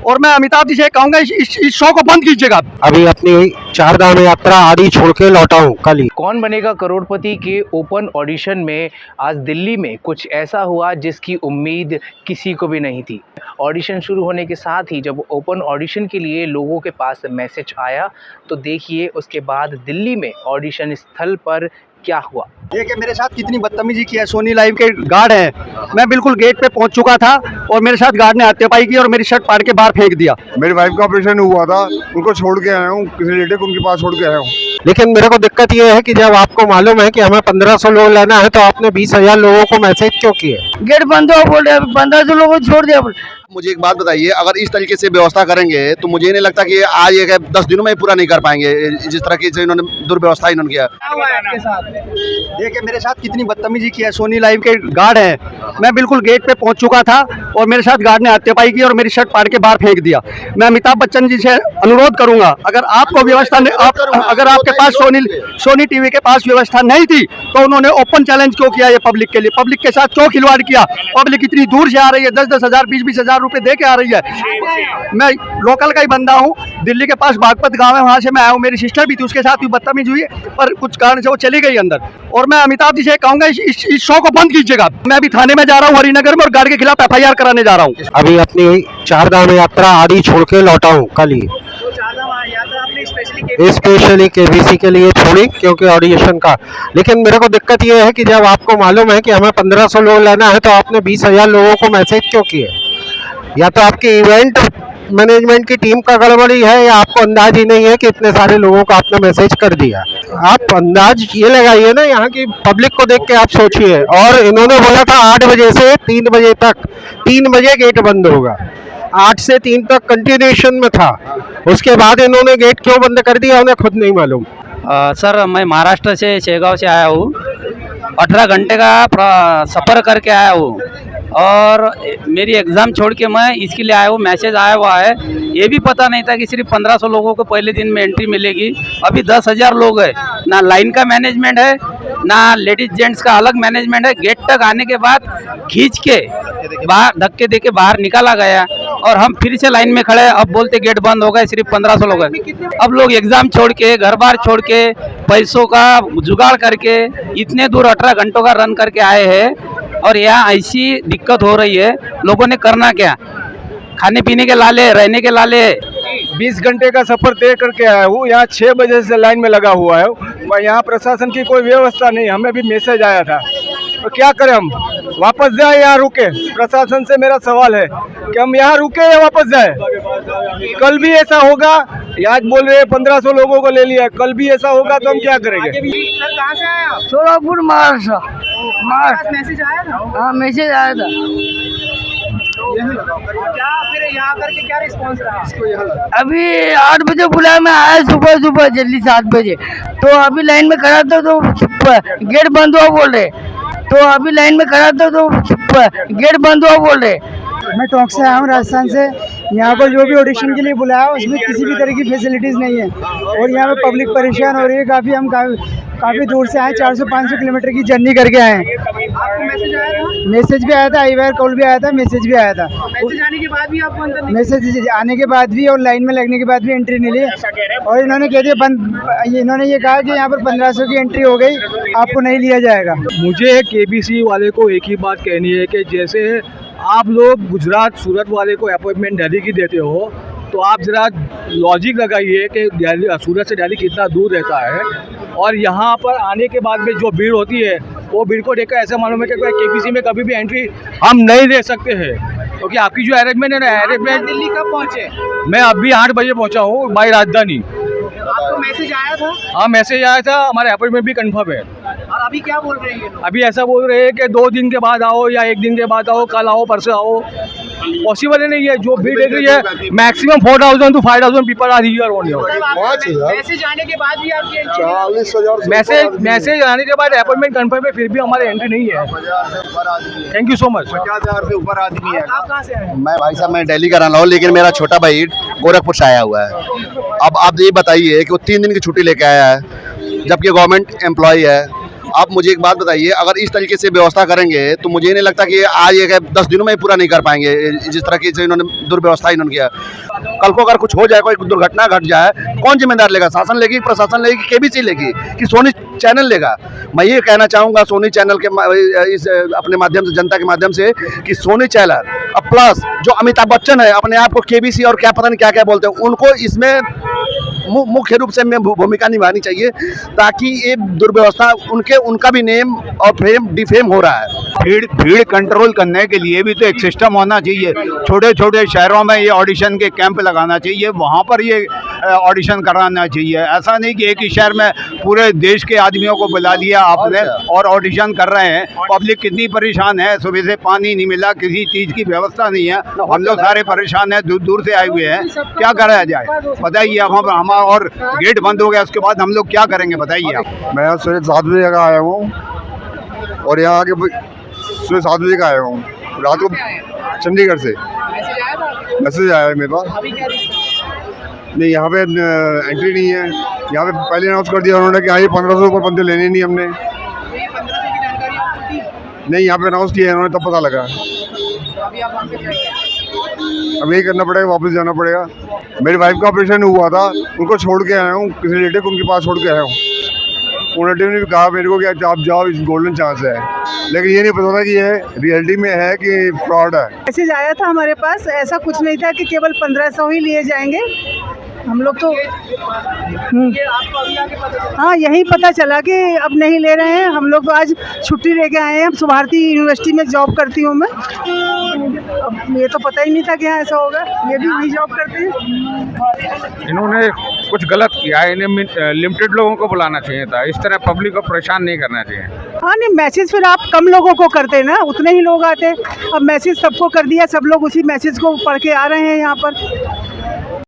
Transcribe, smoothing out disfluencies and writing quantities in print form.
और मैं अमिताभ जी से कहूंगा इस शो को बंद कीजिएगा। अभी अपनी चारधाम यात्रा आदि छोड़ के लौटा हूँ कल ही। कौन बनेगा करोड़पति के ओपन ऑडिशन में आज दिल्ली में कुछ ऐसा हुआ जिसकी उम्मीद किसी को भी नहीं थी। ऑडिशन शुरू होने के साथ ही जब ओपन ऑडिशन के लिए लोगों के पास मैसेज आया तो देखिए उसके बाद दिल्ली में ऑडिशन स्थल पर क्या हुआ। देखिए मेरे साथ कितनी बदतमीजी की है। सोनी लाइव के गार्ड हैं, मैं बिल्कुल गेट पे पहुंच चुका था और मेरे साथ गार्ड ने हत्यापाई की और मेरी शर्ट फाड़ के बाहर फेंक दिया। मेरी वाइफ का ऑपरेशन हुआ था, उनको छोड़ के आया हूँ, किसी रिलेटिव को उनके पास छोड़ के आया हूँ। लेकिन मेरे को दिक्कत ये है कि जब आपको मालूम है कि हमें 1500 लोग लेना है तो आपने 20,000 लोगों को मैसेज क्यों किए? गेट बंद हो बोल रहे 1500 लोगों को छोड़ दिया। मुझे एक बात बताइए, अगर इस तरीके से व्यवस्था करेंगे तो मुझे नहीं लगता कि आज ये 10 दिनों में पूरा नहीं कर पाएंगे, जिस तरह की इन्होंने दुर्व्यवस्था इन्होंने किया। देखिए मेरे साथ कितनी बदतमीजी की है। सोनी लाइव के गार्ड हैं, मैं बिल्कुल गेट पे पहुंच चुका था और मेरे साथ गार्ड ने हत्यापाई की और मेरी शर्ट फाड़ के बाहर फेंक दिया। मैं अमिताभ बच्चन जी से अनुरोध करूंगा, अगर आपको व्यवस्था अगर आपके पास सोनी टीवी के पास व्यवस्था नहीं थी तो उन्होंने ओपन चैलेंज क्यों किया? ये पब्लिक के लिए, पब्लिक के साथ क्यों खिलवाड़ किया? पब्लिक इतनी दूर से आ रही है, 10-10 हज़ार 20-20 हज़ार रुपए दे के आ रही है। मैं लोकल का ही बंदा हूँ, दिल्ली के पास बागपत गांव है, वहाँ से मैं आया हूँ। मेरी सिस्टर भी थी, उसके साथ भी बदतमीजी हुई पर कुछ कारण से वो चली गई अंदर। और मैं अमिताभ जी से कहूंगा इस शो को बंद कीजिएगा। मैं अभी थाने में जा रहा हूँ हरिनगर में और गार्ड के खिलाफ FIR कराने जा रहा हूँ। अभी अपनी चारधाम यात्रा आदि छोड़ के लौटा हूँ कल ही। स्पेशली KBC के लिए छोड़ी क्योंकि ऑडिशन का। लेकिन मेरे को दिक्कत ये है कि जब आपको मालूम है कि हमें 1500 लोग लेना है तो आपने 20,000 लोगों को मैसेज क्यों किए? या तो आपकी इवेंट मैनेजमेंट की टीम का गड़बड़ी है या आपको अंदाज ही नहीं है कि इतने सारे लोगों को आपने मैसेज कर दिया। आप अंदाज ये लगाइए ना, यहाँ की पब्लिक को देख के आप सोचिए। और इन्होंने बोला था 8 बजे से 3 बजे तक, 3 बजे गेट बंद होगा, 8 से 3 तक कंटिन्यूएशन में था। उसके बाद इन्होंने गेट क्यों बंद कर दिया उन्हें खुद नहीं मालूम। सर मैं महाराष्ट्र से शेगांव से आया हूँ, 18 घंटे का सफ़र करके आया हूँ और मेरी एग्ज़ाम छोड़ के मैं इसके लिए आया हूँ। मैसेज आया हुआ है, ये भी पता नहीं था कि सिर्फ 1500 लोगों को पहले दिन में एंट्री मिलेगी। अभी 10,000 लोग हैं, ना लाइन का मैनेजमेंट है ना लेडीज जेंट्स का अलग मैनेजमेंट है। गेट तक आने के बाद खींच के बाहर धक्के दे के बाहर निकाला गया और हम फिर से लाइन में खड़े। अब बोलते गेट बंद हो गए, सिर्फ 1500 लोग हैं। अब लोग एग्ज़ाम छोड़ के, घर बार छोड़ के, पैसों का जुगाड़ करके इतने दूर 18 घंटों का रन करके आए हैं और यहाँ ऐसी दिक्कत हो रही है। लोगों ने करना क्या? खाने पीने के लाले, रहने के लाले। 20 घंटे का सफर तय करके आया हूँ, यहाँ 6 बजे से लाइन में लगा हुआ है। यहाँ प्रशासन की कोई व्यवस्था नहीं, हमें भी मैसेज आया था तो क्या करें, हम वापस जाए यहाँ रुके? प्रशासन से मेरा सवाल है कि हम यहाँ रुके या वापस जाए? कल भी ऐसा होगा, आज बोल रहे हैं 1500 लोगों को ले लिया, कल भी ऐसा होगा तो हम क्या करेंगे? कहाँ से आया? सोलापुर महाराष्ट्र। मैसेज आया था? हाँ मैसेज आया था। क्या फिर यहाँ करके क्या रिस्पॉन्स रहा? अभी 8 बजे बुलाया, मैं आया सुबह जल्दी 7 बजे। तो अभी लाइन में खड़ा था तो गेट बंद हुआ बोल रहे। गेट बंद हुआ बोल रहे। मैं टोंक से आया हूँ, राजस्थान से। यहाँ पर जो भी ऑडिशन के लिए बुलाया उसमें किसी भी तरह की फैसिलिटीज़ नहीं है और यहाँ पे पब्लिक परेशान हो रही है काफ़ी। हम काफ़ी दूर से आए, 400-500 किलोमीटर की जर्नी करके आए हैं। आपको मैसेज आया था? मैसेज भी आया था, IVR कॉल भी आया था, मैसेज भी आया था। मैसेज आने के बाद भी आपको अंदर नहीं? मैसेज आने के बाद भी और लाइन में लगने के बाद भी एंट्री नहीं ली और इन्होंने कह दिया बंद। इन्होंने ये कहा कि यहाँ पर 1500 की एंट्री हो गई, आपको नहीं लिया जाएगा। मुझे KBC वाले को एक ही बात कहनी है कि जैसे आप लोग गुजरात सूरत वाले को अपॉइंटमेंट दिल्ली की देते हो तो आप ज़रा लॉजिक लगाइए कि सूरत से दिल्ली कितना दूर रहता है और यहाँ पर आने के बाद में जो भीड़ होती है वो भीड़ को देखकर ऐसा मालूम है कि KBC में कभी भी एंट्री हम नहीं दे सकते हैं क्योंकि आपकी जो अरेंजमेंट है ना, अरेंजमेंट। दिल्ली कब पहुँचे? मैं अभी 8 बजे पहुँचा हूँ बाई राजधानी। आपको मैसेज आया था? हाँ मैसेज आया था, हमारे अपॉइंटमेंट भी कंफर्म है। और अभी क्या बोल रहे हैं ये लोग? अभी ऐसा बोल रहे हैं कि 2 दिन के बाद आओ या 1 दिन के बाद आओ, कल आओ, परसों आओ। पॉसिबल नहीं है। जो भीड़ देख रही है maximum 4,000 to 5,000 people are here only. Message आने के बाद भी आपकी 40,000 मैसेज आने के बाद अपॉइंटमेंट कंफर्म है, फिर भी हमारे एंट्री नहीं है। Thank you so much. 50,000 से ऊपर आदमी है। आप कहाँ से आए? मैं भाई साहब मैं दिल्ली का रहने वाला हूँ, लेकिन मेरा छोटा भाई गोरखपुर से आया हुआ है। अब आप ये बताइए कि वो 3 दिन की छुट्टी लेके आया है जबकि गवर्नमेंट एम्प्लॉय है आप मुझे एक बात बताइए, अगर इस तरीके से व्यवस्था करेंगे तो मुझे नहीं लगता कि आज ये 10 दिनों में ही पूरा नहीं कर पाएंगे। जिस तरह की इन्होंने दुर्व्यवस्था इन्होंने किया, कल को अगर कुछ हो जाए, कोई दुर्घटना घट जाए, कौन जिम्मेदार लेगा? शासन लेगी, प्रशासन लेगी, केबीसी लेगी कि सोनी चैनल लेगा? मैं ये कहना चाहूँगा सोनी चैनल के इस अपने माध्यम से, जनता के माध्यम से, कि सोनी चैनल प्लस जो अमिताभ बच्चन है, अपने आप को केबीसी और क्या पता नहीं क्या क्या बोलते हैं, उनको इसमें मुख्य रूप से भूमिका निभानी चाहिए, ताकि ये दुर्व्यवस्था उनका भी नेम और फेम डिफेम हो रहा है। भीड़ कंट्रोल करने के लिए भी तो एक सिस्टम होना चाहिए। छोटे छोटे शहरों में ये ऑडिशन के कैंप लगाना चाहिए, वहाँ पर ये ऑडिशन कराना चाहिए। ऐसा नहीं कि एक ही शहर में पूरे देश के आदमियों को बुला लिया आपने और ऑडिशन कर रहे हैं। पब्लिक कितनी परेशान है, सुबह से पानी नहीं मिला, किसी चीज़ की व्यवस्था नहीं है, हम लोग सारे परेशान हैं, दूर दूर से आए हुए हैं, क्या करा जाए बताइए। अब हम और गेट बंद हो गया, उसके बाद हम लोग क्या करेंगे बताइए आप। मैं यहाँ सुबह 7 बजे का आया हूँ और यहाँ आके सुबह 7 बजे का आया हूँ, रात को चंडीगढ़ से मैसेज आया है मेरे पास। नहीं, यहाँ पे एंट्री नहीं है। यहाँ पे पहले अनाउंस कर दिया उन्होंने कि हाँ ये 1500 ऊपर बंदे लेने नहीं हमने। नहीं, यहाँ पे अनाउंस किया उन्होंने, तब पता लगा। अब यही करना पड़ेगा, वापस जाना पड़ेगा। मेरी वाइफ का ऑपरेशन हुआ था, उनको छोड़ के आया हूँ, किसी रिलेटिव उनके पास छोड़ के आया हूँ। रिलेटिव ने भी कहा मेरे को कि आप जाओ, इस गोल्डन चांस है, लेकिन ये नहीं पता था कि ये रियलिटी में है कि फ्रॉड है। मैसेज आया था हमारे पास, ऐसा कुछ नहीं था कि केवल 1500 ही लिए जाएंगे। हम लोग तो हाँ यही पता चला कि अब नहीं ले रहे हैं। हम लोग तो आज छुट्टी लेके आए हैं। भारती यूनिवर्सिटी में जॉब करती हूँ मैं। अब ये तो पता ही नहीं था कि हाँ ऐसा होगा। ये भी वही जॉब करते हैं। इन्होंने कुछ गलत किया, इन्हें लिमिटेड लोगों को बुलाना चाहिए था, इस तरह पब्लिक को परेशान नहीं करना चाहिए। हाँ नहीं, मैसेज फिर आप कम लोगों को करते ना, उतने ही लोग आते। अब मैसेज सबको कर दिया, सब लोग उसी मैसेज को पढ़ के आ रहे हैं यहाँ पर।